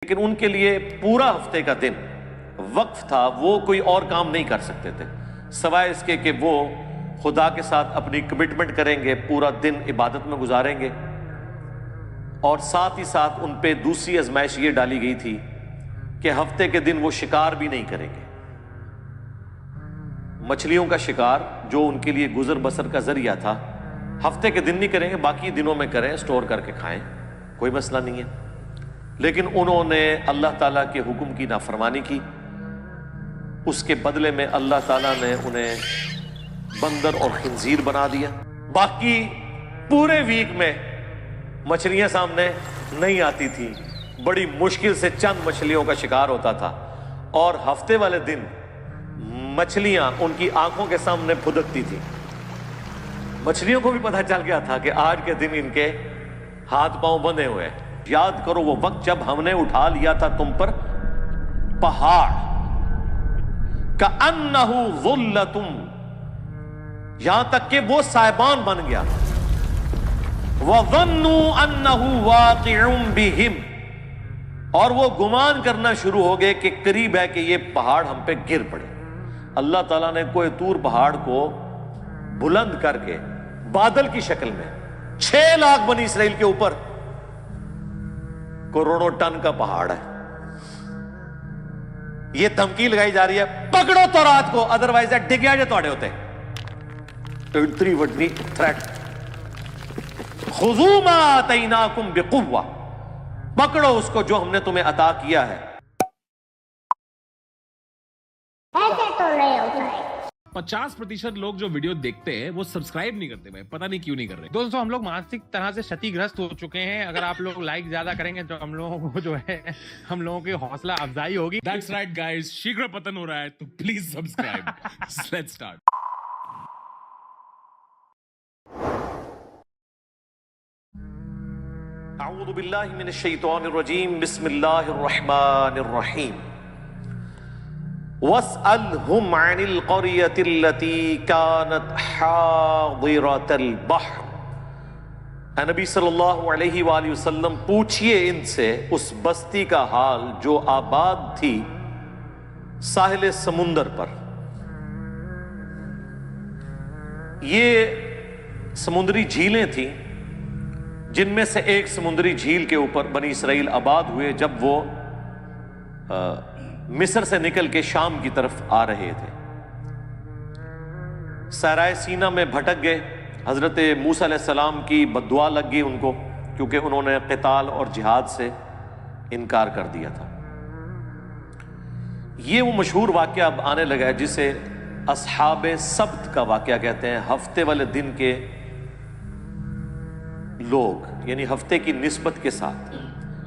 لیکن ان کے لیے پورا ہفتے کا دن وقف تھا، وہ کوئی اور کام نہیں کر سکتے تھے سوائے اس کے کہ وہ خدا کے ساتھ اپنی کمٹمنٹ کریں گے، پورا دن عبادت میں گزاریں گے، اور ساتھ ہی ساتھ ان پہ دوسری آزمائش یہ ڈالی گئی تھی کہ ہفتے کے دن وہ شکار بھی نہیں کریں گے۔ مچھلیوں کا شکار جو ان کے لیے گزر بسر کا ذریعہ تھا، ہفتے کے دن نہیں کریں گے، باقی دنوں میں کریں، سٹور کر کے کھائیں، کوئی مسئلہ نہیں ہے۔ لیکن انہوں نے اللہ تعالیٰ کے حکم کی نافرمانی کی، اس کے بدلے میں اللہ تعالیٰ نے انہیں بندر اور خنزیر بنا دیا۔ باقی پورے ویک میں مچھلیاں سامنے نہیں آتی تھی، بڑی مشکل سے چند مچھلیوں کا شکار ہوتا تھا، اور ہفتے والے دن مچھلیاں ان کی آنکھوں کے سامنے پھدکتی تھی۔ مچھلیوں کو بھی پتہ چل گیا تھا کہ آج کے دن ان کے ہاتھ پاؤں بندھے ہوئے ہیں۔ یاد کرو وہ وقت جب ہم نے اٹھا لیا تھا تم پر پہاڑ، کأنہ ظلۃ، یہاں تک کہ وہ سائبان بن گیا، وظنوا انہ واقع بہم، اور وہ گمان کرنا شروع ہو گئے کہ قریب ہے کہ یہ پہاڑ ہم پہ گر پڑے۔ اللہ تعالیٰ نے کوہ طور پہاڑ کو بلند کر کے بادل کی شکل میں 6 لاکھ بنی اسرائیل کے اوپر کروڑوں ٹن کا پہاڑ ہے، یہ دھمکی لگائی جا رہی ہے پکڑو تورات کو، ادروائز ڈگیا جو تواڈے ہوتے اتنی وڈی تھریٹ۔ خذوا ما آتیناکم بقوہ، پکڑو اس کو جو ہم نے تمہیں عطا کیا ہے۔ ایسے تو نہیں ہوتا ہے۔ 50% لوگ جو ویڈیو دیکھتے ہیں وہ سبسکرائب نہیں کرتے بھائی، پتہ نہیں کیوں نہیں کر رہے۔ دوستوں ہم لوگ مانسک طرح سے شتی گرست ہو چکے ہیں، اگر آپ لوگ لائک زیادہ کریں گے تو ہم لوگوں کو جو ہے ہم لوگوں کی حوصلہ افزائی ہوگی۔ That's right guys، شیگرہ پتن ہو رہا ہے تو پلیز سبسکرائب۔ Let's start۔ اعوذ باللہ من الشیطان الرجیم، بسم اللہ الرحمن الرحیم۔ وَاسْأَلْهُمْ عَنِ الْقَرْيَةِ الَّتِي كَانَتْ حَاضِرَةَ الْبَحْرِ، اے نبی صلی اللہ علیہ وآلہ وسلم پوچھئے ان سے اس بستی کا حال جو آباد تھی ساحل سمندر پر۔ یہ سمندری جھیلیں تھیں جن میں سے ایک سمندری جھیل کے اوپر بنی اسرائیل آباد ہوئے جب وہ مصر سے نکل کے شام کی طرف آ رہے تھے۔ صحرائے سینا میں بھٹک گئے، حضرت موسیٰ علیہ السلام کی بد دعا لگ گئی ان کو، کیونکہ انہوں نے قتال اور جہاد سے انکار کر دیا تھا۔ یہ وہ مشہور واقعہ اب آنے لگا ہے جسے اصحاب سبت کا واقعہ کہتے ہیں، ہفتے والے دن کے لوگ، یعنی ہفتے کی نسبت کے ساتھ۔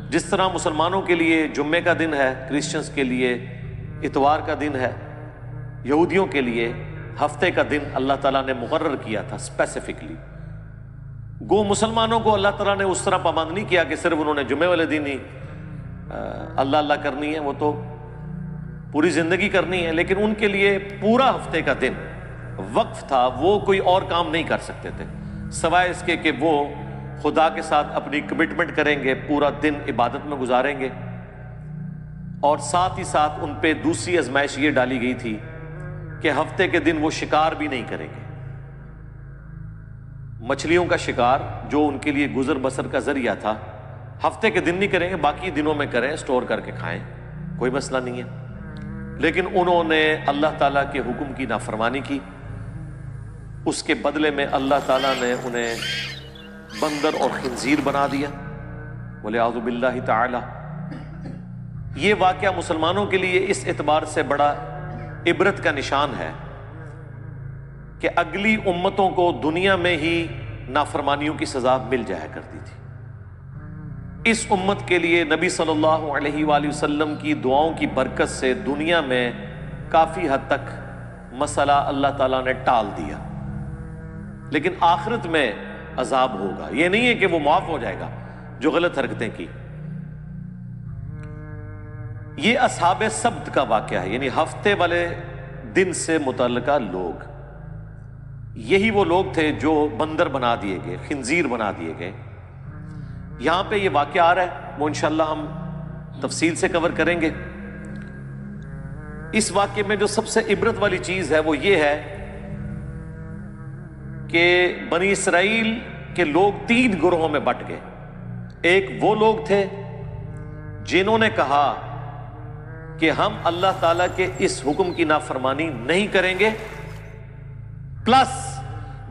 جس طرح مسلمانوں کے لیے جمعے کا دن ہے، کرسچنز کے لیے اتوار کا دن ہے، یہودیوں کے لیے ہفتے کا دن اللہ تعالیٰ نے مقرر کیا تھا اسپیسیفکلی۔ گو مسلمانوں کو اللہ تعالیٰ نے اس طرح پابند نہیں کیا کہ صرف انہوں نے جمعے والے دن ہی اللہ اللہ کرنی ہے، وہ تو پوری زندگی کرنی ہے، لیکن ان کے لیے پورا ہفتے کا دن وقف تھا، وہ کوئی اور کام نہیں کر سکتے تھے سوائے اس کے کہ وہ خدا کے ساتھ اپنی کمٹمنٹ کریں گے، پورا دن عبادت میں گزاریں گے، اور ساتھ ہی ساتھ ان پہ دوسری آزمائش یہ ڈالی گئی تھی کہ ہفتے کے دن وہ شکار بھی نہیں کریں گے۔ مچھلیوں کا شکار جو ان کے لیے گزر بسر کا ذریعہ تھا، ہفتے کے دن نہیں کریں گے، باقی دنوں میں کریں، سٹور کر کے کھائیں، کوئی مسئلہ نہیں ہے۔ لیکن انہوں نے اللہ تعالیٰ کے حکم کی نافرمانی کی، اس کے بدلے میں اللہ تعالیٰ نے انہیں بندر اور خنزیر بنا دیا، وَلِعَوْذُ بِاللَّهِ تَعَالَى۔ یہ واقعہ مسلمانوں کے لیے اس اعتبار سے بڑا عبرت کا نشان ہے کہ اگلی امتوں کو دنیا میں ہی نافرمانیوں کی سزا مل جایا کرتی تھی۔ اس امت کے لیے نبی صلی اللہ علیہ وآلہ وسلم کی دعاؤں کی برکت سے دنیا میں کافی حد تک مسئلہ اللہ تعالیٰ نے ٹال دیا، لیکن آخرت میں عذاب ہوگا۔ یہ نہیں ہے کہ وہ معاف ہو جائے گا جو غلط حرکتیں کی۔ یہ اصحاب سبت کا واقعہ ہے، یعنی ہفتے والے دن سے متعلقہ لوگ، یہی وہ لوگ تھے جو بندر بنا دیے گئے، خنزیر بنا دیے گئے۔ یہاں پہ یہ واقعہ آ رہا ہے، وہ انشاءاللہ ہم تفصیل سے کور کریں گے۔ اس واقعے میں جو سب سے عبرت والی چیز ہے وہ یہ ہے کہ بنی اسرائیل کے لوگ 3 گروہوں میں بٹ گئے۔ ایک وہ لوگ تھے جنہوں نے کہا کہ ہم اللہ تعالیٰ کے اس حکم کی نافرمانی نہیں کریں گے، پلس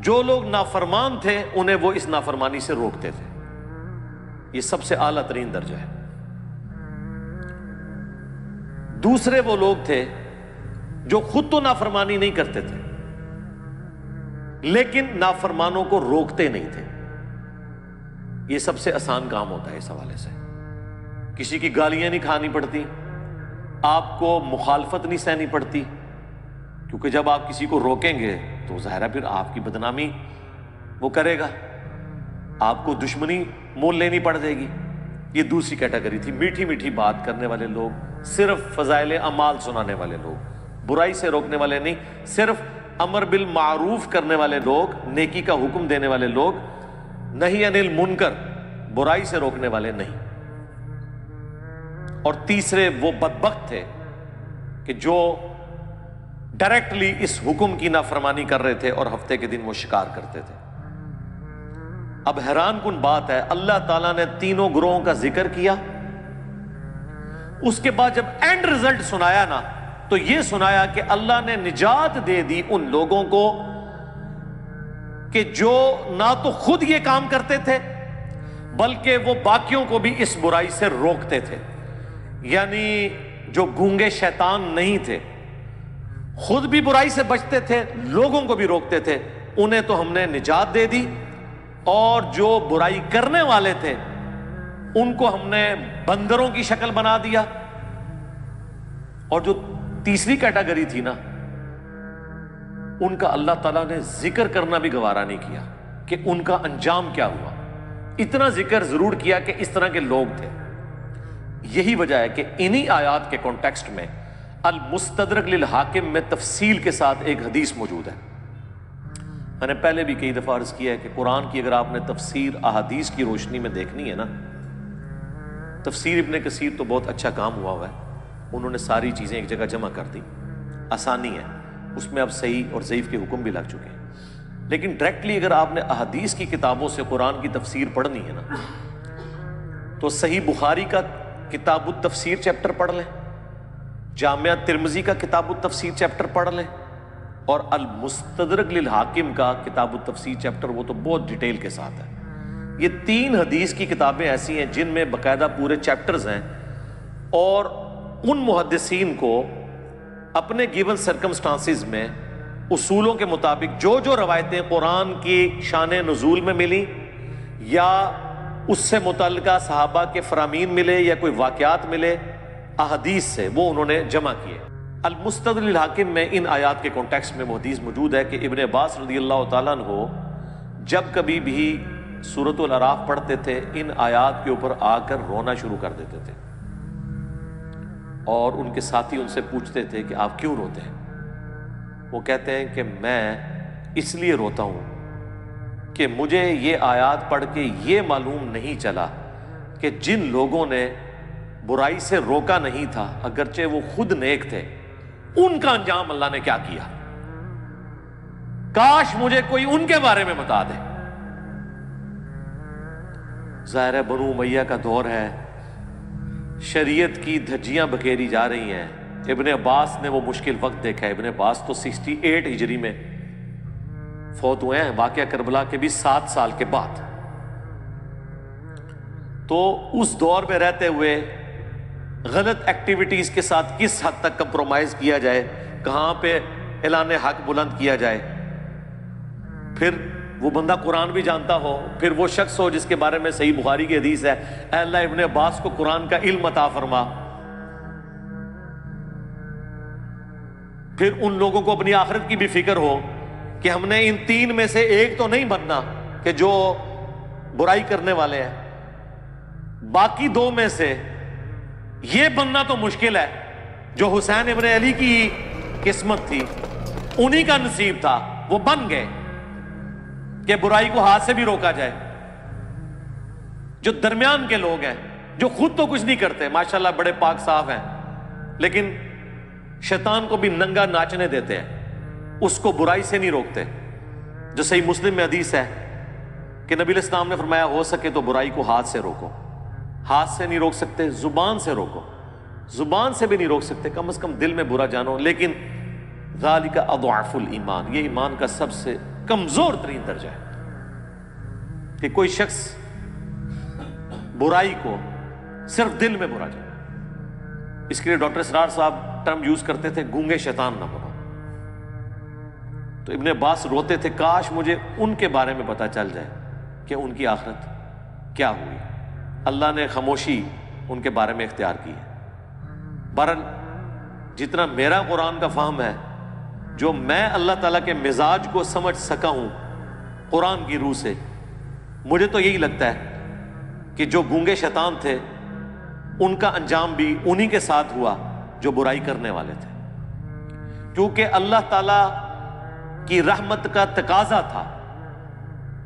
جو لوگ نافرمان تھے انہیں وہ اس نافرمانی سے روکتے تھے۔ یہ سب سے اعلیٰ ترین درجہ ہے۔ دوسرے وہ لوگ تھے جو خود تو نافرمانی نہیں کرتے تھے لیکن نافرمانوں کو روکتے نہیں تھے۔ یہ سب سے آسان کام ہوتا ہے اس حوالے سے۔ کسی کی گالیاں نہیں کھانی پڑتی، آپ کو مخالفت نہیں سہنی پڑتی، کیونکہ جب آپ کسی کو روکیں گے تو ظاہر ہے پھر آپ کی بدنامی وہ کرے گا، آپ کو دشمنی مول لینی پڑ جائے گی۔ یہ دوسری کیٹیگری تھی، میٹھی میٹھی بات کرنے والے لوگ، صرف فضائل اعمال سنانے والے لوگ، برائی سے روکنے والے نہیں، صرف امر بالمعروف کرنے والے لوگ، نیکی کا حکم دینے والے لوگ، نہی عن المنکر، برائی سے روکنے والے نہیں۔ اور تیسرے وہ بدبخت تھے کہ جو ڈائریکٹلی اس حکم کی نافرمانی کر رہے تھے اور ہفتے کے دن وہ شکار کرتے تھے۔ اب حیران کن بات ہے، اللہ تعالیٰ نے تینوں گروہوں کا ذکر کیا، اس کے بعد جب اینڈ رزلٹ سنایا نا تو یہ سنایا کہ اللہ نے نجات دے دی ان لوگوں کو کہ جو نہ تو خود یہ کام کرتے تھے بلکہ وہ باقیوں کو بھی اس برائی سے روکتے تھے۔ یعنی جو گونگے شیطان نہیں تھے، خود بھی برائی سے بچتے تھے، لوگوں کو بھی روکتے تھے، انہیں تو ہم نے نجات دے دی، اور جو برائی کرنے والے تھے ان کو ہم نے بندروں کی شکل بنا دیا۔ اور جو تیسری کیٹیگری تھی نا، ان کا اللہ تعالیٰ نے ذکر کرنا بھی گوارا نہیں کیا کہ ان کا انجام کیا ہوا۔ اتنا ذکر ضرور کیا کہ اس طرح کے لوگ تھے۔ یہی وجہ ہے کہ انہی آیات کے کانٹیکسٹ میں المستدرک للحاکم میں تفصیل کے ساتھ ایک حدیث موجود ہے۔ میں نے پہلے بھی کئی دفعہ عرض کیا ہے کہ قرآن کی اگر آپ نے تفسیر احادیث کی روشنی میں دیکھنی ہے نا، تفسیر ابن کثیر تو بہت اچھا کام ہوا ہے، انہوں نے ساری چیزیں ایک جگہ جمع کر دی، آسانی ہے اس میں، اب صحیح اور ضعیف کے حکم بھی لگ چکے ہیں۔ لیکن ڈائریکٹلی اگر آپ نے احادیث کی کتابوں سے قرآن کی تفسیر پڑھنی ہے نا تو صحیح بخاری کا کتاب التفسیر چیپٹر پڑھ لیں، جامعہ ترمذی کا کتاب التفسیر چیپٹر پڑھ لیں، اور المستدرک للحاکم کا کتاب التفسیر چیپٹر، وہ تو بہت ڈیٹیل کے ساتھ ہے۔ یہ 3 حدیث کی کتابیں ایسی ہیں جن میں باقاعدہ پورے چیپٹرز ہیں، اور ان محدثین کو اپنے گیون سرکمسٹانسز میں اصولوں کے مطابق جو جو روایتیں قرآن کی شان نزول میں ملی یا اس سے متعلقہ صحابہ کے فرامین ملے یا کوئی واقعات ملے احادیث سے، وہ انہوں نے جمع کیے۔ المستدرک للحاکم میں ان آیات کے کانٹیکسٹ میں وہ حدیث موجود ہے کہ ابن عباس رضی اللہ تعالیٰ عنہ جب کبھی بھی سورۃ الاعراف پڑھتے تھے ان آیات کے اوپر آ کر رونا شروع کر دیتے تھے، اور ان کے ساتھی ان سے پوچھتے تھے کہ آپ کیوں روتے ہیں؟ وہ کہتے ہیں کہ میں اس لیے روتا ہوں کہ مجھے یہ آیات پڑھ کے یہ معلوم نہیں چلا کہ جن لوگوں نے برائی سے روکا نہیں تھا اگرچہ وہ خود نیک تھے، ان کا انجام اللہ نے کیا کیا۔ کاش مجھے کوئی ان کے بارے میں بتا دے۔ ظاہر ہے بنو امیہ کا دور ہے، شریعت کی دھجیاں بکھیری جا رہی ہیں۔ ابن عباس نے وہ مشکل وقت دیکھا ہے۔ ابن عباس تو 68 ہجری میں فوت ہوئے ہیں، واقعہ کربلا کے بھی 7 سال کے بعد۔ تو اس دور میں رہتے ہوئے غلط ایکٹیویٹیز کے ساتھ کس حد تک کمپرومائز کیا جائے، کہاں پہ اعلان حق بلند کیا جائے، پھر وہ بندہ قرآن بھی جانتا ہو، پھر وہ شخص ہو جس کے بارے میں صحیح بخاری کی حدیث ہے، اے اللہ ابن عباس کو قرآن کا علم عطا فرما۔ پھر ان لوگوں کو اپنی آخرت کی بھی فکر ہو کہ ہم نے ان 3 میں سے ایک تو نہیں بننا کہ جو برائی کرنے والے ہیں، باقی 2 میں سے یہ بننا تو مشکل ہے۔ جو حسین ابن علی کی قسمت تھی، انہی کا نصیب تھا، وہ بن گئے کہ برائی کو ہاتھ سے بھی روکا جائے۔ جو درمیان کے لوگ ہیں، جو خود تو کچھ نہیں کرتے، ماشاءاللہ بڑے پاک صاف ہیں، لیکن شیطان کو بھی ننگا ناچنے دیتے ہیں، اس کو برائی سے نہیں روکتے. جو صحیح مسلم میں حدیث ہے کہ نبی علیہ السلام نے فرمایا ہو سکے تو برائی کو ہاتھ سے روکو. ہاتھ سے نہیں روک سکتے، زبان سے روکو. زبان سے بھی نہیں روک سکتے، کم از کم دل میں برا جانو. لیکن ذالک اضعف الایمان، یہ ایمان کا سب سے کمزور ترین درجہ ہے کہ کوئی شخص برائی کو صرف دل میں برا جائے. اس کے لیے ڈاکٹر اسرار صاحب ٹرم یوز کرتے تھے گونگے شیطان نہ بنو. تو ابن عباس روتے تھے کاش مجھے ان کے بارے میں پتہ چل جائے کہ ان کی آخرت کیا ہوئی. اللہ نے خاموشی ان کے بارے میں اختیار کی ہے. بہرحال جتنا میرا قرآن کا فہم ہے، جو میں اللہ تعالیٰ کے مزاج کو سمجھ سکا ہوں قرآن کی روح سے، مجھے تو یہی لگتا ہے کہ جو گونگے شیطان تھے ان کا انجام بھی انہی کے ساتھ ہوا جو برائی کرنے والے تھے. کیونکہ اللہ تعالیٰ کی رحمت کا تقاضا تھا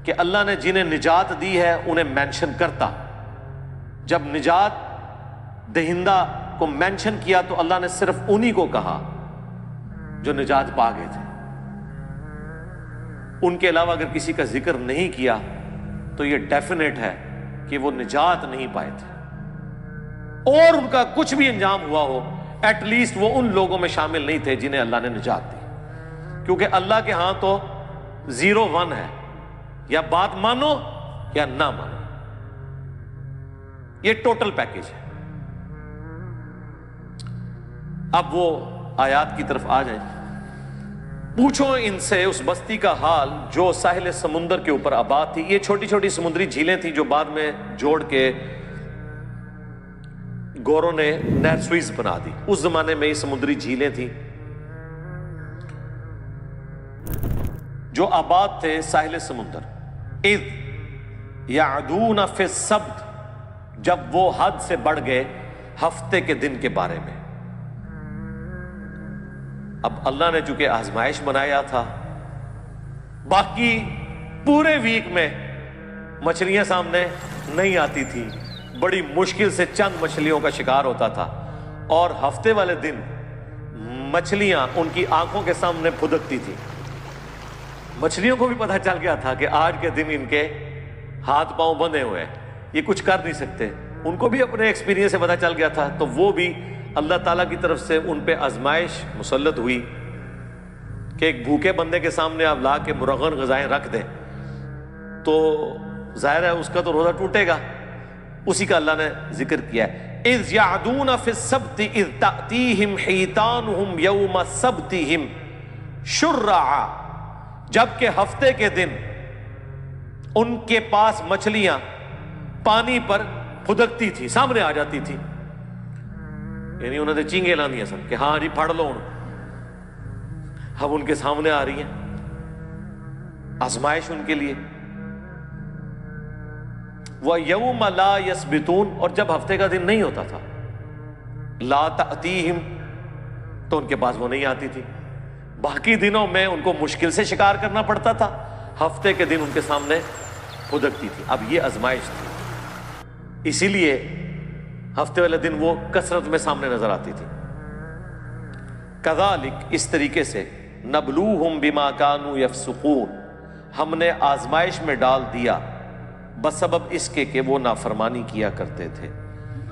کہ اللہ نے جنہیں نجات دی ہے انہیں مینشن کرتا. جب نجات دہندہ کو مینشن کیا تو اللہ نے صرف انہی کو کہا جو نجات پا گئے تھے. ان کے علاوہ اگر کسی کا ذکر نہیں کیا تو یہ ڈیفینیٹ ہے کہ وہ نجات نہیں پائے تھے، اور ان کا کچھ بھی انجام ہوا ہو ایٹ لیسٹ وہ ان لوگوں میں شامل نہیں تھے جنہیں اللہ نے نجات دی. کیونکہ اللہ کے ہاں تو 0-1 ہے، یا بات مانو یا نہ مانو، یہ ٹوٹل پیکج ہے. اب وہ آیات کی طرف آ جائیں. پوچھو ان سے اس بستی کا حال جو ساحل سمندر کے اوپر آباد تھی. یہ چھوٹی چھوٹی سمندری جھیلیں تھیں جو بعد میں جوڑ کے گوروں نے نہر سوئز بنا دی. اس زمانے میں یہ سمندری جھیلیں تھیں جو آباد تھے ساحل سمندر. اذ یعدون فی السبت، جب وہ حد سے بڑھ گئے ہفتے کے دن کے بارے میں. اب اللہ نے چونکہ آزمائش بنایا تھا، باقی پورے ویک میں مچھلیاں سامنے نہیں آتی تھی، بڑی مشکل سے چند مچھلیوں کا شکار ہوتا تھا، اور ہفتے والے دن مچھلیاں ان کی آنکھوں کے سامنے پھدکتی تھی. مچھلیوں کو بھی پتہ چل گیا تھا کہ آج کے دن ان کے ہاتھ پاؤں بندھے ہوئے ہیں، یہ کچھ کر نہیں سکتے. ان کو بھی اپنے ایکسپیرینس سے پتہ چل گیا تھا، تو وہ بھی اللہ تعالیٰ کی طرف سے ان پہ آزمائش مسلط ہوئی کہ ایک بھوکے بندے کے سامنے آپ لا کے مرغن غذائیں رکھ دیں تو ظاہر ہے اس کا تو روزہ ٹوٹے گا. اسی کا اللہ نے ذکر کیا ہے. اذ یعدون فی السبت اذ تأتیہم حیتانہم یوم سبتہم شرعا، جبکہ ہفتے کے دن ان کے پاس مچھلیاں پانی پر پھدکتی تھی، سامنے آ جاتی تھی. یعنی انہوں نے چینگے لانی سن کہ ہاں جی پھڑ لو. اب ان کے سامنے آ رہی ہیں آزمائش ان کے لیے. وَيَوْمَ لَا يَسْبِتُونَ، اور جب ہفتے کا دن نہیں ہوتا تھا، لا تأتیہم، تو ان کے پاس وہ نہیں آتی تھی. باقی دنوں میں ان کو مشکل سے شکار کرنا پڑتا تھا، ہفتے کے دن ان کے سامنے پھدکتی تھی. اب یہ آزمائش تھی، اسی لیے ہفتے والے دن وہ کثرت میں سامنے نظر آتی تھی. کذالک، اس طریقے سے، نبلوہم بما کانوا یفسقون، ہم نے آزمائش میں ڈال دیا بسبب اس کے کہ وہ نافرمانی کیا کرتے تھے.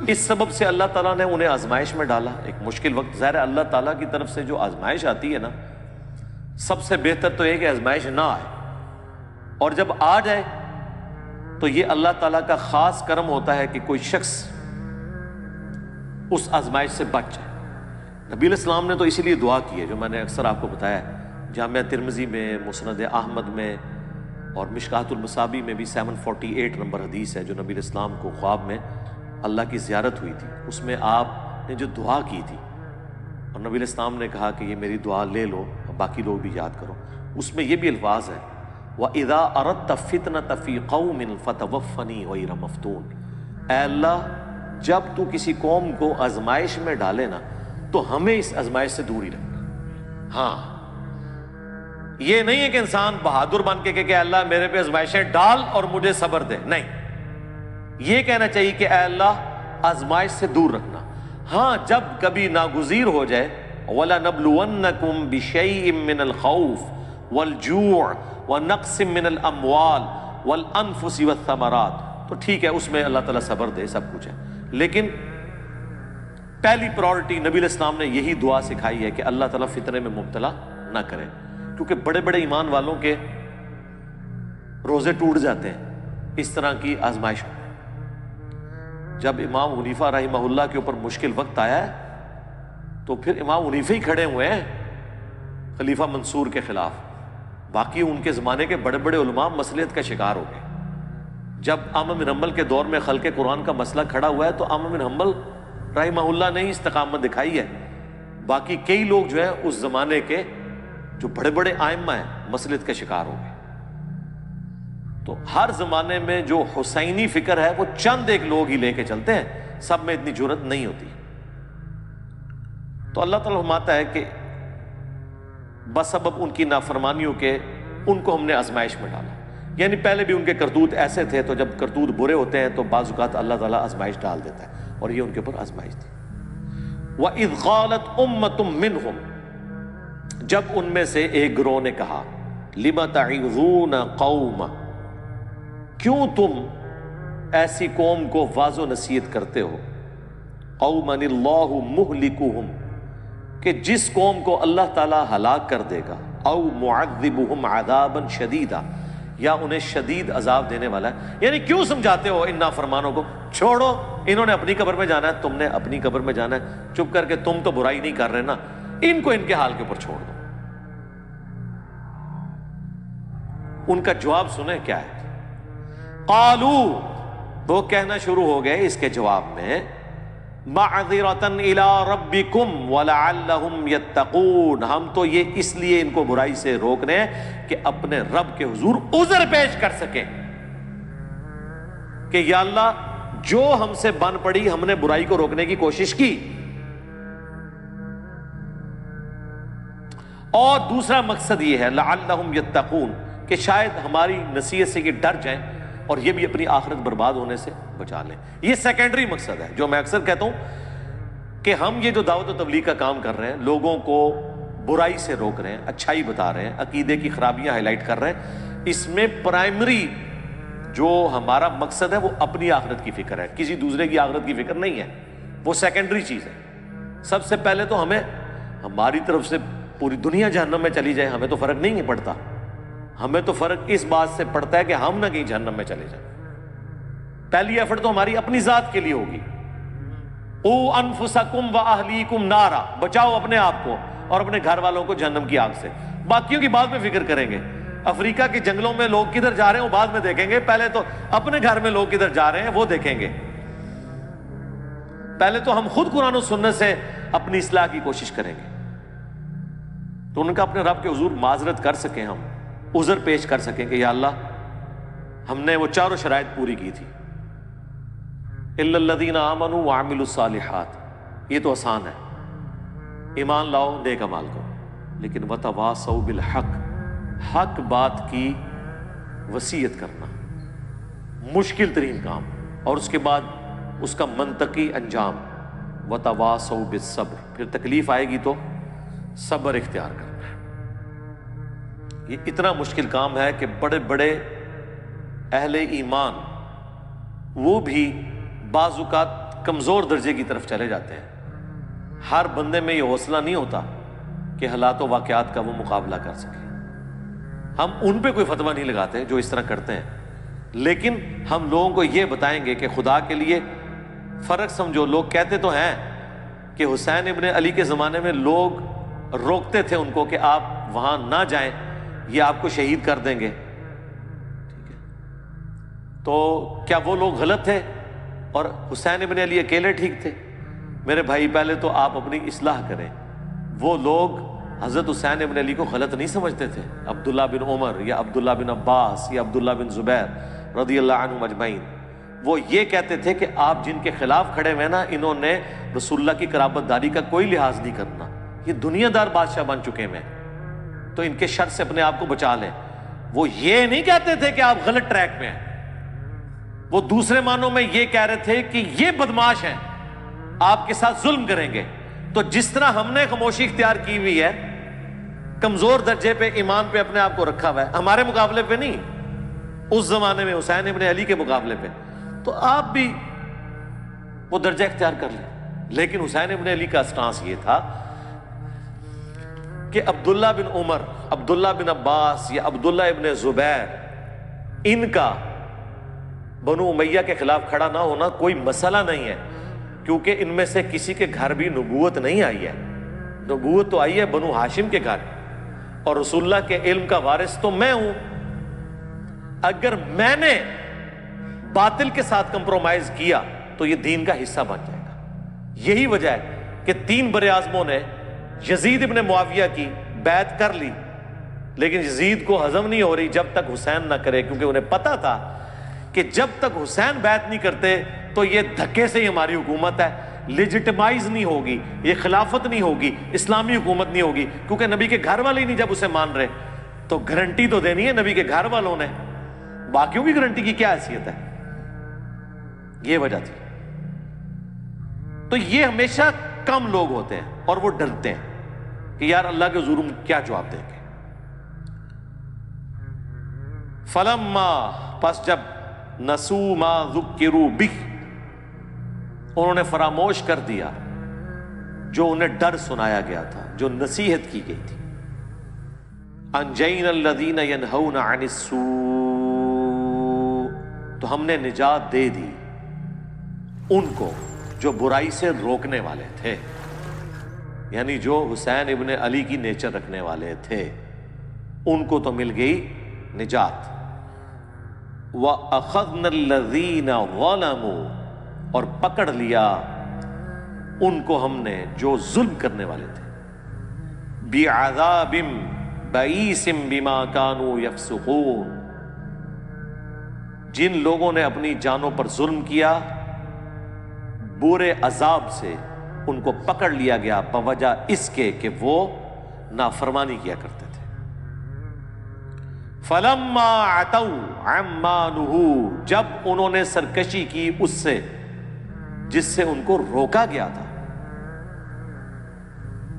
اس سبب سے اللہ تعالیٰ نے انہیں آزمائش میں ڈالا. ایک مشکل وقت، ظاہر اللہ تعالیٰ کی طرف سے جو آزمائش آتی ہے نا، سب سے بہتر تو یہ کہ آزمائش نہ آئے، اور جب آ جائے تو یہ اللہ تعالیٰ کا خاص کرم ہوتا ہے کہ کوئی شخص اس آزمائش سے بچ جائے. نبی علیہ السلام نے تو اسی لیے دعا کی ہے، جو میں نے اکثر آپ کو بتایا ہے. جامعہ ترمذی میں، مسند احمد میں اور مشکات المصابی میں بھی 748 نمبر حدیث ہے جو نبی علیہ السلام کو خواب میں اللہ کی زیارت ہوئی تھی. اس میں آپ نے جو دعا کی تھی اور نبی علیہ السلام نے کہا کہ یہ میری دعا لے لو اور باقی لوگ بھی یاد کرو، اس میں یہ بھی الفاظ ہے وَإِذَا أَرَدْتَ فِتْنَةَ فِي قَوْمٍ فَتَوَفَّنِي غَيْرَ مَفْتُونٍ، اے اللہ جب تو کسی قوم کو آزمائش میں ڈالے نا تو ہمیں اس آزمائش سے دور ہی رکھنا. ہاں، یہ نہیں ہے کہ انسان بہادر بن کے کہ اللہ میرے پہ آزمائشیں ڈال اور مجھے صبر دے. نہیں، یہ کہنا چاہیے کہ اے اللہ آزمائش سے دور رکھنا. ہاں جب کبھی ناگزیر ہو جائے وَلَنَبْلُوَنَّكُمْ بِشَيْءٍ مِّنَ الْخَوْفِ وَالْجُوعِ وَنَقْصٍ مِّنَ الْأَمْوَالِ وَالْأَنفُسِ وَالثَّمَرَاتِ، تو ٹھیک ہے اس میں اللہ تعالیٰ صبر دے، سب کچھ ہے، لیکن پہلی پرائورٹی نبی علیہ السلام نے یہی دعا سکھائی ہے کہ اللہ تعالیٰ فتنے میں مبتلا نہ کرے، کیونکہ بڑے بڑے ایمان والوں کے روزے ٹوٹ جاتے ہیں اس طرح کی آزمائش. جب امام حنیفہ رحمہ اللہ کے اوپر مشکل وقت آیا ہے تو پھر امام حنیفہ ہی کھڑے ہوئے ہیں خلیفہ منصور کے خلاف، باقی ان کے زمانے کے بڑے بڑے علماء مصلیحت کا شکار ہو گئے. جب احمد بن حنبل کے دور میں خلق قرآن کا مسئلہ کھڑا ہوا ہے تو احمد بن حنبل رحمہ اللہ نے ہی استقامت دکھائی ہے، باقی کئی لوگ جو ہیں اس زمانے کے جو بڑے بڑے ائمہ ہیں مصلیحت کا شکار ہو گئے. تو ہر زمانے میں جو حسینی فکر ہے وہ چند ایک لوگ ہی لے کے چلتے ہیں، سب میں اتنی جرت نہیں ہوتی. تو اللہ تعالیٰ فرماتا ہے کہ بسبب ان کی نافرمانیوں کے ان کو ہم نے آزمائش میں ڈالا، یعنی پہلے بھی ان کے کرتوت ایسے تھے، تو جب کرتوت برے ہوتے ہیں تو بعض اوقات اللہ تعالیٰ آزمائش ڈال دیتا ہے، اور یہ ان کے اوپر آزمائش تھی. وَإِذْ قَالَتْ أُمَّةٌ مِّنْهُمْ، جب ان میں سے ایک گروہ نے کہا لِمَ تَعِظُونَ قَوْمًا، کیوں تم ایسی قوم کو واعظ و نصیحت کرتے ہو، قومًا اللہ مہلکہم، کہ جس قوم کو اللہ تعالیٰ ہلاک کر دے گا، او معذبہم عذابا شدیدا، یا انہیں شدید عذاب دینے والا ہے. یعنی کیوں سمجھاتے ہو ان نافرمانوں کو، چھوڑو، انہوں نے اپنی قبر میں جانا ہے، تم نے اپنی قبر میں جانا ہے، چپ کر کے تم تو برائی نہیں کر رہے نا، ان کو ان کے حال کے اوپر چھوڑ دو. ان کا جواب سنیں کیا ہے. قالو، وہ کہنا شروع ہو گئے اس کے جواب میں، معذرۃ الی ربکم ولعلہم یتقون، ہم تو یہ اس لیے ان کو برائی سے روکنے کہ اپنے رب کے حضور عذر پیش کر سکیں کہ یا اللہ جو ہم سے بن پڑی، ہم نے برائی کو روکنے کی کوشش کی. اور دوسرا مقصد یہ ہے لعلہم یتقون، کہ شاید ہماری نصیحت سے یہ ڈر جائیں اور یہ بھی اپنی آخرت برباد ہونے سے بچا لیں. یہ سیکنڈری مقصد ہے جو میں اکثر کہتا ہوں کہ ہم یہ جو دعوت و تبلیغ کا کام کر رہے ہیں، لوگوں کو برائی سے روک رہے ہیں، اچھائی بتا رہے ہیں، عقیدے کی خرابیاں ہائی لائٹ کر رہے ہیں، اس میں پرائمری جو ہمارا مقصد ہے وہ اپنی آخرت کی فکر ہے، کسی دوسرے کی آخرت کی فکر نہیں ہے، وہ سیکنڈری چیز ہے. سب سے پہلے تو ہمیں ہماری طرف سے پوری دنیا جہنم میں چلی جائے ہمیں تو فرق نہیں پڑتا، ہمیں تو فرق اس بات سے پڑتا ہے کہ ہم نہ کہیں جہنم میں چلے جائیں. پہلی ایفرٹ تو ہماری اپنی ذات کے لیے ہوگی، او انفسکم و اہلیکم نارا، بچاؤ اپنے آپ کو اور اپنے گھر والوں کو جہنم کی آگ سے. باقیوں کی بعد میں فکر کریں گے، افریقہ کے جنگلوں میں لوگ کدھر جا رہے ہیں وہ بعد میں دیکھیں گے، پہلے تو اپنے گھر میں لوگ کدھر جا رہے ہیں وہ دیکھیں گے. پہلے تو ہم خود قرآن و سنت سے اپنی اصلاح کی کوشش کریں گے، تو ان کا اپنے رب کے حضور معذرت کر سکیں، ہم عذر پیش کر سکیں کہ یا اللہ ہم نے وہ چاروں شرائط پوری کی تھی. الا الذین آمنوا وعملوا الصالحات، یہ تو آسان ہے، ایمان لاؤ نیک اعمال کرو، لیکن وتواصوا بالحق، حق بات کی وصیت کرنا مشکل ترین کام، اور اس کے بعد اس کا منطقی انجام وتواصوا بالصبر، پھر تکلیف آئے گی تو صبر اختیار کرنا. یہ اتنا مشکل کام ہے کہ بڑے بڑے اہل ایمان وہ بھی بعض اوقات کمزور درجے کی طرف چلے جاتے ہیں. ہر بندے میں یہ حوصلہ نہیں ہوتا کہ حالات و واقعات کا وہ مقابلہ کر سکے. ہم ان پہ کوئی فتویٰ نہیں لگاتے جو اس طرح کرتے ہیں، لیکن ہم لوگوں کو یہ بتائیں گے کہ خدا کے لیے فرق سمجھو. لوگ کہتے تو ہیں کہ حسین ابن علی کے زمانے میں لوگ روکتے تھے ان کو کہ آپ وہاں نہ جائیں، یہ آپ کو شہید کر دیں گے. ٹھیک ہے، تو کیا وہ لوگ غلط تھے اور حسین ابن علی اکیلے ٹھیک تھے؟ میرے بھائی پہلے تو آپ اپنی اصلاح کریں. وہ لوگ حضرت حسین ابن علی کو غلط نہیں سمجھتے تھے. عبداللہ بن عمر یا عبداللہ بن عباس یا عبداللہ بن زبیر رضی اللہ عنہم اجمعین، وہ یہ کہتے تھے کہ آپ جن کے خلاف کھڑے ہوئے نا، انہوں نے رسول اللہ کی قرابت داری کا کوئی لحاظ نہیں کرنا، یہ دنیا دار بادشاہ بن چکے ہیں، تو ان کے شر سے اپنے آپ کو بچا لیں. وہ یہ نہیں کہتے تھے کہ آپ غلط ٹریک پہ ہیں. وہ دوسرے معنوں میں یہ کہہ رہے تھے کہ یہ بدماش ہیں، آپ کے ساتھ ظلم کریں گے۔ تو جس طرح ہم نے خاموشی اختیار کی ہوئی ہے، کمزور درجے پہ ایمان پہ اپنے آپ کو رکھا ہوا ہے، ہمارے مقابلے پہ نہیں، اس زمانے میں حسین ابن علی کے مقابلے پہ، تو آپ بھی وہ درجہ اختیار کر لیں۔ لیکن حسین ابن علی کا سٹانس یہ تھا کہ عبداللہ بن عمر، عبداللہ بن عباس یا عبداللہ ابن زبیر، ان کا بنو امیہ کے خلاف کھڑا نہ ہونا کوئی مسئلہ نہیں ہے، کیونکہ ان میں سے کسی کے گھر بھی نبوت نہیں آئی ہے۔ نبوت تو آئی ہے بنو ہاشم کے گھر، اور رسول اللہ کے علم کا وارث تو میں ہوں۔ اگر میں نے باطل کے ساتھ کمپرومائز کیا تو یہ دین کا حصہ بن جائے گا۔ یہی وجہ ہے کہ 3 بر اعظموں نے یزید ابن معاویہ کی بیعت کر لی، لیکن یزید کو ہضم نہیں ہو رہی جب تک حسین نہ کرے، کیونکہ انہیں پتا تھا کہ جب تک حسین بیعت نہیں کرتے تو یہ دھکے سے ہی ہماری حکومت ہے، لیجٹمائز نہیں ہوگی، یہ خلافت نہیں ہوگی، اسلامی حکومت نہیں ہوگی، کیونکہ نبی کے گھر والے ہی نہیں جب اسے مان رہے، تو گارنٹی تو دینی ہے نبی کے گھر والوں نے، باقیوں کی گارنٹی کی کیا حیثیت ہے؟ یہ وجہ تھی۔ تو یہ ہمیشہ کم لوگ ہوتے ہیں اور وہ ڈرتے ہیں کہ یار اللہ کے حضور کیا جواب دیں گے۔ فلما، پس جب نسو ما ذکروا بہ، انہوں نے فراموش کر دیا جو انہیں ڈر سنایا گیا تھا، جو نصیحت کی گئی تھی۔ انجینا الذین ینہون عن السوء، تو ہم نے نجات دے دی ان کو جو برائی سے روکنے والے تھے، یعنی جو حسین ابن علی کی نیچر رکھنے والے تھے، ان کو تو مل گئی نجات۔ وَأَخَذْنَا الَّذِينَ ظَلَمُوا، اور پکڑ لیا ان کو ہم نے جو ظلم کرنے والے تھے، بِعَذَابٍ بَئِيسٍ بِمَا كَانُوا يَفْسُقُونَ، جن لوگوں نے اپنی جانوں پر ظلم کیا، برے عذاب سے ان کو پکڑ لیا گیا بوجہ اس کے کہ وہ نافرمانی کیا کرتے تھے۔ فَلَمَّا عَتَوْا عَمَّا نُهُوا، جب انہوں نے سرکشی کی اس سے جس سے ان کو روکا گیا تھا،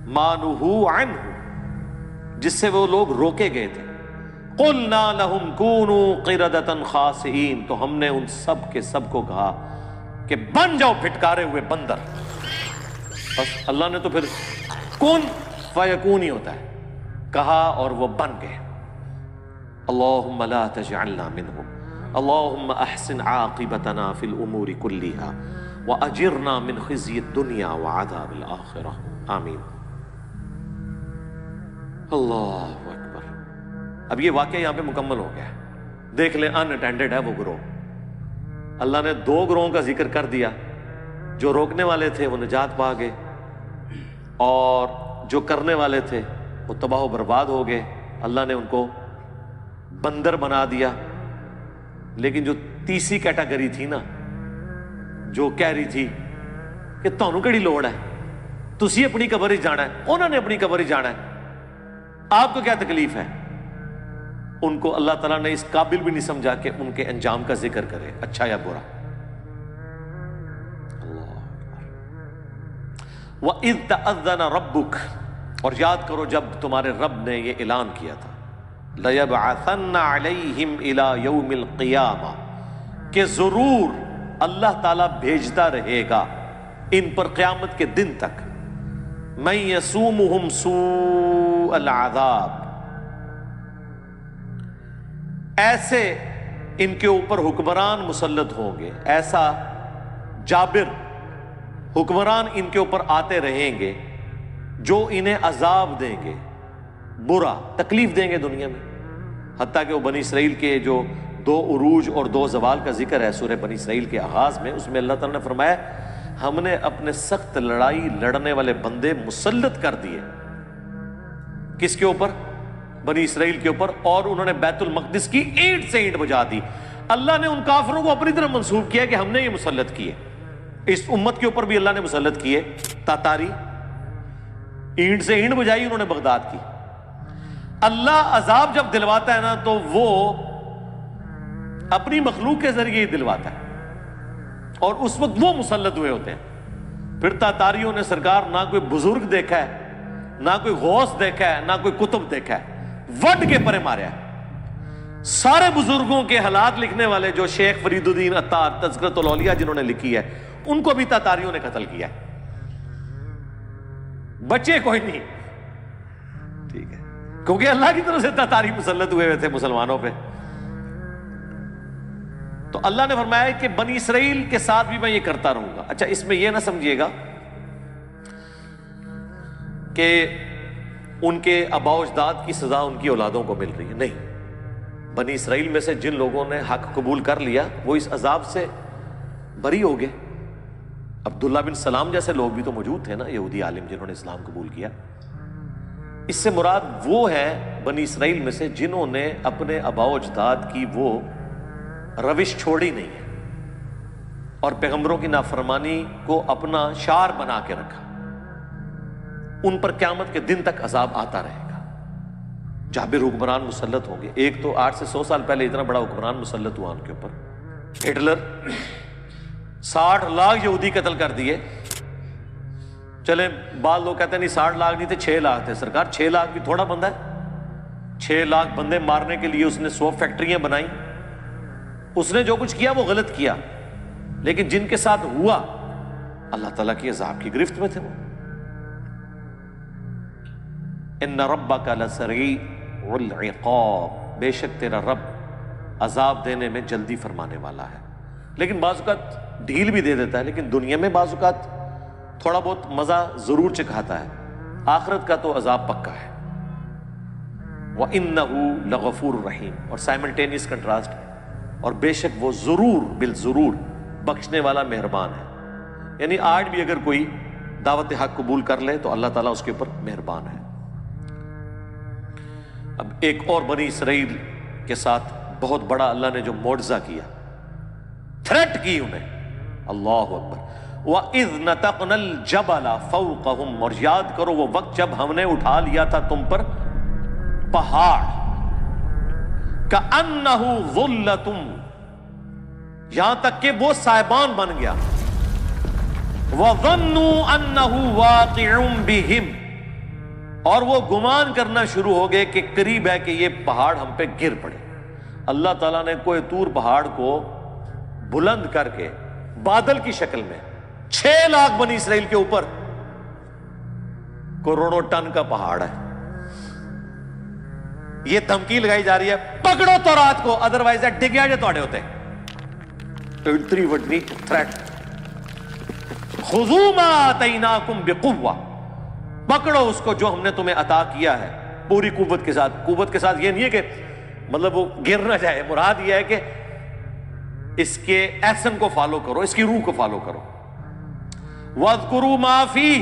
مَا نُهُوا عَنْهُ، جس سے وہ لوگ روکے گئے تھے، قُلْنَا لَهُمْ كُونُوا قِرَدَةً خَاسِئِينَ، تو ہم نے ان سب کے سب کو کہا کہ بن جاؤ پھٹکارے ہوئے بندر۔ بس اللہ نے تو پھر کن فیکون ہی ہوتا ہے، کہا اور وہ بن گئے۔ اللہم لا تجعلنا منہم، اللہم احسن عاقبتنا فی الامور کلیہا واجرنا من خزی الدنیا وعذاب الاخرہ، آمین۔ اللہ اکبر۔ اب یہ واقعہ یہاں پہ مکمل ہو گیا، دیکھ لیں ان اٹینڈڈ ہے وہ گروہ۔ اللہ نے 2 گروہوں کا ذکر کر دیا، جو روکنے والے تھے وہ نجات پا گئے، اور جو کرنے والے تھے وہ تباہ و برباد ہو گئے، اللہ نے ان کو بندر بنا دیا۔ لیکن جو تیسری کیٹاگری تھی نا، جو کہہ رہی تھی کہ تانوں کیڑی لوڑ ہے، تسی اپنی قبر ہی جانا ہے، انہوں نے اپنی قبر ہی جانا ہے، آپ کو کیا تکلیف ہے، ان کو اللہ تعالیٰ نے اس قابل بھی نہیں سمجھا کہ ان کے انجام کا ذکر کرے، اچھا یا برا۔ وَإِذْ تَأَذَّنَ رَبُّكَ، اور یاد کرو جب تمہارے رب نے یہ اعلان کیا تھا، لَيَبْعَثَنَّ عَلَيْهِمْ إِلَى يَوْمِ الْقِيَامَةِ، کہ ضرور اللہ تعالیٰ بھیجتا رہے گا ان پر قیامت کے دن تک، مَن يَسُومُهُمْ سُوءَ الْعَذَابِ، ایسے ان کے اوپر حکمران مسلط ہوں گے، ایسا جابر حکمران ان کے اوپر آتے رہیں گے جو انہیں عذاب دیں گے، برا تکلیف دیں گے دنیا میں۔ حتیٰ کہ وہ بنی اسرائیل کے جو 2 عروج اور 2 زوال کا ذکر ہے سورہ بنی اسرائیل کے آغاز میں، اس میں اللہ تعالیٰ نے فرمایا ہم نے اپنے سخت لڑائی لڑنے والے بندے مسلط کر دیے، کس کے اوپر؟ بنی اسرائیل کے اوپر، اور انہوں نے بیت المقدس کی اینٹ سے اینٹ بجا دی۔ اللہ نے ان کافروں کو اپنی طرف منسوب کیا کہ ہم نے یہ مسلط کیے، اس امت کے اوپر بھی اللہ نے مسلط کیے۔ تاتاری اینٹ سے اینٹ بجائی انہوں نے بغداد کی۔ اللہ عذاب جب دلواتا ہے نا تو وہ اپنی مخلوق کے ذریعے ہی دلواتا ہے۔ اور اس وقت وہ مسلط ہوئے ہوتے ہیں. پھر تاتاریوں نے سرکار نہ کوئی بزرگ دیکھا ہے، نہ کوئی غوث دیکھا ہے، نہ کوئی کتب دیکھا ہے، وڈ کے پرے ماریا ہے. سارے بزرگوں کے حالات لکھنے والے جو شیخ فرید الدین عطار تذکرۃ الاولیاء جنہوں نے لکھی ہے، ان کو بھی تاتاریوں نے قتل کیا ہے. بچے کوئی نہیں. ٹھیک ہے، کیونکہ اللہ کی طرف سے تاتاری مسلط ہوئے تھے مسلمانوں پہ. تو اللہ نے فرمایا کہ بنی اسرائیل کے ساتھ بھی میں یہ کرتا رہوں گا. اچھا، اس میں یہ نہ سمجھیے گا کہ ان کے آباء و اجداد کی سزا ان کی اولادوں کو مل رہی ہے. نہیں، بنی اسرائیل میں سے جن لوگوں نے حق قبول کر لیا وہ اس عذاب سے بری ہو گئے. عبداللہ بن سلام جیسے لوگ بھی تو موجود تھے نا، یہودی عالم جنہوں نے اسلام قبول کیا. اس سے مراد وہ ہے بنی اسرائیل میں سے جنہوں نے اپنے آباء و اجداد کی وہ روش چھوڑی نہیں ہے اور پیغمبروں کی نافرمانی کو اپنا شعار بنا کے رکھا. ان پر قیامت کے دن تک عذاب آتا رہے گا. جابر حکمران مسلط ہوں گے. ایک تو 8 سے 100 سال پہلے اتنا بڑا حکمران مسلط ہوا ان کے اوپر. ہٹلر 60 لاکھ یہودی قتل کر دیے. چلیں بعض لوگ کہتے ہیں نہیں 60 لاکھ نہیں تھے، 6 لاکھ تھے. سرکار 6 لاکھ بھی تھوڑا بندہ ہے. 6 لاکھ بندے مارنے کے لیے اس نے 100 فیکٹریاں بنائی. اس نے جو کچھ کیا وہ غلط کیا، لیکن جن کے ساتھ ہوا اللہ تعالیٰ کی عذاب کی گرفت میں تھے. وہ ان ربک لسریع العقاب، بے شک تیرا رب عذاب دینے میں جلدی فرمانے والا ہے. لیکن بعض اوقات ڈھیل بھی دے دیتا ہے، لیکن دنیا میں بعض اوقات تھوڑا بہت مزہ ضرور چکھاتا ہے. آخرت کا تو عذاب پکا ہے. وَإِنَّهُ لَغَفُورٌ رَحِيمٌ، اور سائملٹینیس کنٹراسٹ ہے. اور بے شک وہ ضرور بالضرور بخشنے والا مہربان ہے. یعنی آج بھی اگر کوئی دعوت حق قبول کر لے تو اللہ تعالیٰ اس کے اوپر مہربان ہے. اب ایک اور بنی اسرائیل کے ساتھ بہت بڑا اللہ نے جو معجزہ کیا، تھریٹ کی انہیں. اللہ اکبر. وَإِذْ نَتَقْنَا الْجَبَلَ فَوْقَهُمْ، اور یاد کرو وہ وقت جب ہم نے اٹھا لیا تھا تم پر پہاڑ. كَأَنَّهُ ظُلَّةٌ، یہاں تک کہ وہ سائبان بن گیا. وَظَنُّوا أَنَّهُ وَاقِعٌ بِهِمْ، اور وہ گمان کرنا شروع ہو گئے کہ قریب ہے کہ یہ پہاڑ ہم پہ گر پڑے. اللہ تعالیٰ نے کوہ طور پہاڑ کو بلند کر کے بادل کی شکل میں 6 لاکھ بنی اسرائیل کے اوپر کروڑوں ٹن کا پہاڑ ہے. یہ دھمکی لگائی جا رہی ہے پکڑو تورات کو، ادروائز ڈگیا جو توڑے ہوتے. اتنی وڈی تھریٹ. خذوا ما آتیناکم بقوہ، پکڑو اس کو جو ہم نے تمہیں عطا کیا ہے پوری قوت کے ساتھ. قوت کے ساتھ یہ نہیں ہے کہ مطلب وہ گر نہ جائے، مراد یہ ہے کہ اس کے ایکشن کو فالو کرو، اس کی روح کو فالو کرو. وَاذْكُرُوا مَا فِيهِ،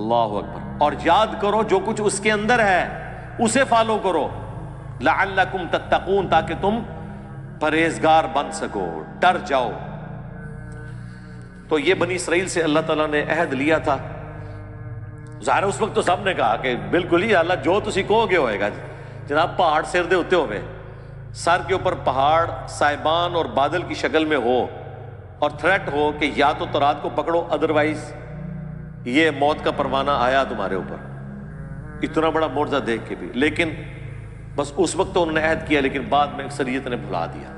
اللہ اکبر، اور یاد کرو جو کچھ اس کے اندر ہے اسے فالو کرو. لَعَلَّكُمْ تَتَّقُونَ، تاکہ تم پرہیزگار بن سکو، ڈر جاؤ. تو یہ بنی اسرائیل سے اللہ تعالیٰ نے عہد لیا تھا. ظاہر اس وقت تو سب نے کہا کہ بالکل ہی اللہ جو تسی کہو گے ہوئے گا. جناب پہاڑ سر دے ہوتے ہوئے، سر کے اوپر پہاڑ سائبان اور بادل کی شکل میں ہو اور تھریٹ ہو کہ یا تو تورات کو پکڑو ادروائز یہ موت کا پروانہ آیا تمہارے اوپر. اتنا بڑا معجزہ دیکھ کے بھی، لیکن بس اس وقت تو انہوں نے عہد کیا، لیکن بعد میں اکثریت نے بھلا دیا.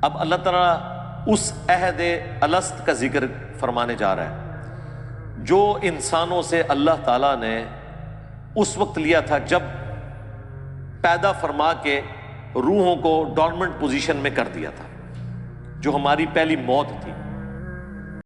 اب اللہ تعالیٰ اس عہد الست کا ذکر فرمانے جا رہا ہے جو انسانوں سے اللہ تعالیٰ نے اس وقت لیا تھا جب پیدا فرما کے روحوں کو ڈورمنٹ پوزیشن میں کر دیا تھا، جو ہماری پہلی موت تھی.